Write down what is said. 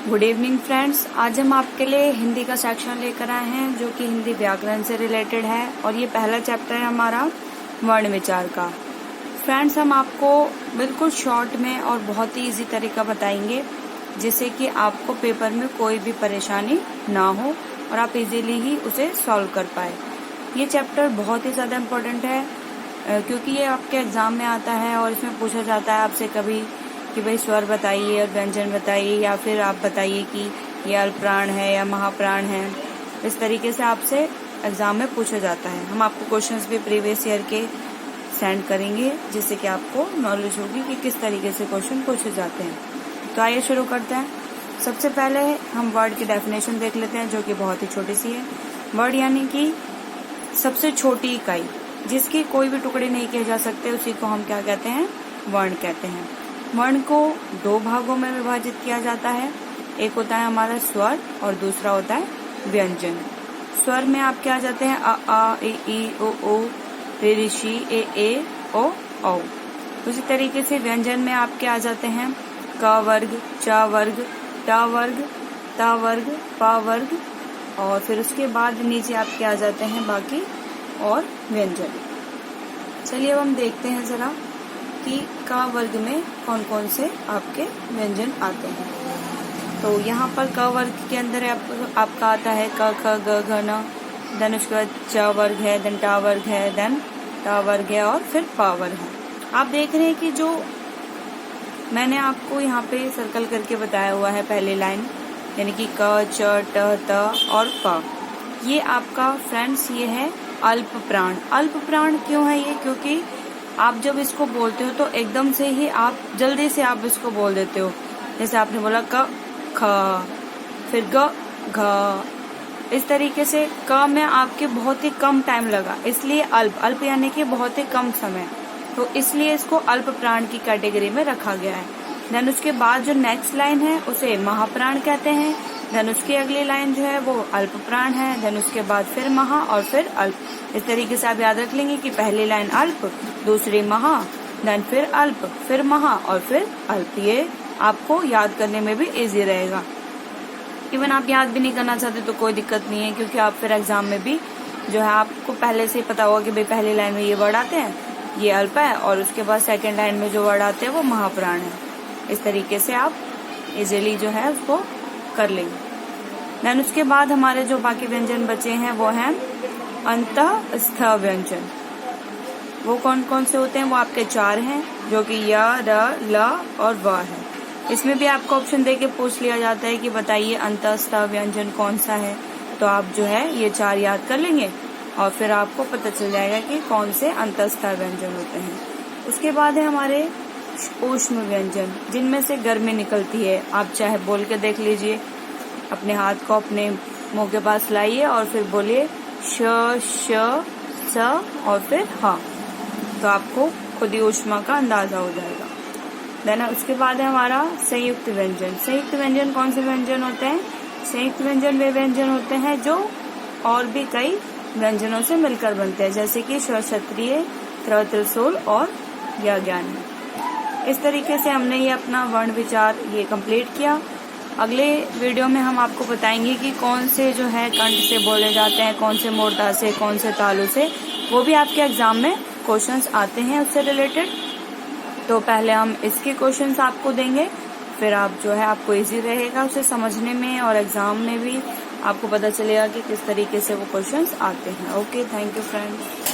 Good evening friends. आज हम आपके लिए हिंदी का सेक्शन लेकर आए हैं जो कि हिंदी व्याकरण से रिलेटेड है और ये पहला चैप्टर है हमारा वर्ण विचार का। फ्रेंड्स, हम आपको बिल्कुल शॉर्ट में और बहुत ही इजी तरीका बताएंगे जिससे कि आपको पेपर में कोई भी परेशानी ना हो और आप इजीली ही उसे सॉल्व कर पाए। ये चैप्टर बहुत ही ज़्यादा इम्पोर्टेंट है क्योंकि ये आपके एग्जाम में आता है और इसमें पूछा जाता है आपसे कभी कि भाई स्वर बताइए और व्यंजन बताइए, या फिर आप बताइए कि ये अल्पप्राण है या महाप्राण है। इस तरीके से आपसे एग्जाम में पूछा जाता है। हम आपको क्वेश्चंस भी प्रीवियस ईयर के सेंड करेंगे जिससे कि आपको नॉलेज होगी कि किस तरीके से क्वेश्चन पूछे जाते हैं। तो आइए शुरू करते हैं। सबसे पहले हम वर्ड की डेफिनेशन देख लेते हैं जो कि बहुत ही छोटी सी है। वर्ड यानी कि सबसे छोटी इकाई जिसके कोई भी टुकड़े नहीं किए जा सकते, उसी को हम क्या कहते हैं? वर्ण कहते हैं। वर्ण को दो भागों में विभाजित किया जाता है। एक होता है हमारा स्वर और दूसरा होता है व्यंजन। स्वर में आपके आ जाते हैं अ, आ, ई, ओ, रे, ऋषि, ए, ओ, औ। उसी तरीके से व्यंजन में आपके आ जाते हैं क वर्ग, च वर्ग, ट वर्ग, त वर्ग, प वर्ग और फिर उसके बाद नीचे आपके आ जाते हैं बाकी और व्यंजन। चलिए अब हम देखते हैं जरा कि क वर्ग में कौन कौन से आपके व्यंजन आते हैं। तो यहाँ पर क वर्ग के अंदर आपका आता है क, ख, ग, घ, न। देन उसके बाद च वर्ग है, देन ट वर्ग है, देन ट वर्ग है और फिर प वर्ग है। आप देख रहे हैं कि जो मैंने आपको यहाँ पे सर्कल करके बताया हुआ है पहली लाइन, यानी कि क, च, ट, त और प, ये आपका फ्रेंड्स ये है अल्प प्राण। अल्प प्राण क्यों है ये? क्योंकि आप जब इसको बोलते हो तो एकदम से ही आप जल्दी से आप इसको बोल देते हो। जैसे आपने बोला क, ख, फिर ग, घ। इस तरीके से क में आपके बहुत ही कम टाइम लगा, इसलिए अल्प। अल्प यानी कि बहुत ही कम समय, तो इसलिए इसको अल्प प्राण की कैटेगरी में रखा गया है। देन उसके बाद जो नेक्स्ट लाइन है उसे महाप्राण कहते हैं। देन उसकी अगली लाइन जो है वो अल्प प्राण है। देन उसके बाद फिर महा और फिर अल्प। इस तरीके से आप याद रख लेंगे कि पहली लाइन अल्प, दूसरी महा, देन फिर अल्प, फिर महा और फिर अल्प। ये आपको याद करने में भी इजी रहेगा। इवन आप याद भी नहीं करना चाहते तो कोई दिक्कत नहीं है, क्योंकि आप फिर एग्जाम में भी जो है आपको पहले से ही पता होगा कि भाई पहली लाइन में ये वर्ड आते हैं, ये अल्प है, और उसके बाद सेकेंड लाइन में जो वर्ड आते हैं वो महाप्राण है। इस तरीके से आप इजीली जो है उसको कर लेंगे। देन उसके बाद हमारे जो बाकी व्यंजन बचे हैं वो हैं अंतःस्थ व्यंजन। वो कौन कौन से होते हैं? वो आपके चार हैं जो कि य, र, ल और व है। इसमें भी आपको ऑप्शन दे के पूछ लिया जाता है कि बताइए अंतःस्थ व्यंजन कौन सा है। तो आप जो है ये चार याद कर लेंगे और फिर आपको पता चल जाएगा कि कौन से अंतःस्थ व्यंजन होते हैं। उसके बाद है हमारे ऊष्म व्यंजन, जिनमें से गर्मी निकलती है। आप चाहे बोल के देख लीजिए, अपने हाथ को अपने मुंह के पास लाइए और फिर बोलिए श, श, स और फिर ह, तो आपको खुद ही ऊष्मा का अंदाजा हो जाएगा। देन उसके बाद है हमारा संयुक्त व्यंजन। संयुक्त व्यंजन कौन से व्यंजन होते हैं? संयुक्त व्यंजन वे व्यंजन होते हैं जो और भी कई व्यंजनों से मिलकर बनते हैं, जैसे कि स्व, क्षत्रिय, त्र, त्रिशूल और य, ज्ञान। इस तरीके से हमने ये अपना वर्ण विचार ये कंप्लीट किया। अगले वीडियो में हम आपको बताएंगे कि कौन से जो है कंठ से बोले जाते हैं, कौन से मोर्टा से, कौन से तालु से। वो भी आपके एग्जाम में क्वेश्चंस आते हैं उससे रिलेटेड। तो पहले हम इसके क्वेश्चंस आपको देंगे, फिर आप जो है आपको इजी रहेगा उसे समझने में और एग्जाम में भी आपको पता चलेगा कि किस तरीके से वो क्वेश्चंस आते हैं। Okay, thank you friends.